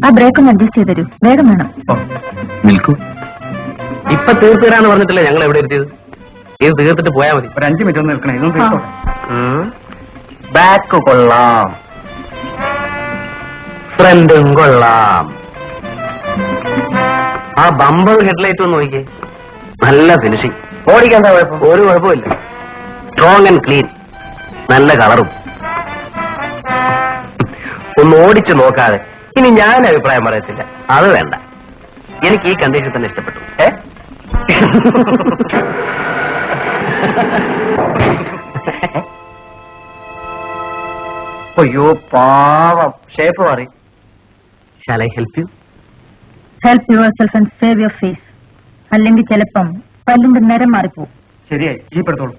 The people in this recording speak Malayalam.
ആ ബ്രേക്ക് ഒന്ന് അഡ്ജസ്റ്റ് ചെയ്ത് തരൂ, വേഗം വേണം. നിൽക്കൂ. ഇപ്പൊ തീർത്തു തരാന്ന് പറഞ്ഞിട്ടില്ല ഞങ്ങൾ എവിടെ എത്തിയത്. ഇത് തീർത്തിട്ട് പോയാൽ മതി. ഒരു 5 മിനിറ്റ് ഒന്ന് നിൽക്കണേ. ഇതൊന്നും തീർത്തോ. ബാക്ക് കൊള്ളാം, ഫ്രണ്ടും കൊള്ളാം. ആ ബമ്പർ ഹെഡ്ലൈറ്റ് ഒന്ന് നോക്കിയേ, നല്ല ഫിനിഷിംഗ്. ഓടിക്കാൻ എന്താ കുഴപ്പം? ഒരു കുഴപ്പമില്ല. സ്ട്രോങ് ആൻഡ് ക്ലീൻ, നല്ല കളറും. ഒന്ന് ഓടിച്ചു നോക്കാതെ ഇനി ഞാൻ അഭിപ്രായം പറയത്തില്ല. അത് വേണ്ട, എനിക്ക് ഈ കണ്ടീഷൻ തന്നെ ഇഷ്ടപ്പെട്ടു. അയ്യോ പാവം, ഷേപ്പ് മാറി. Shall I help you? Help yourself and save your face. അല്ലെങ്കിൽ ചിലപ്പം പല്ലിന്റെ നിറം മാറിപ്പോവും. ശരിയായി, ജീപ്പെടുത്തോളൂ.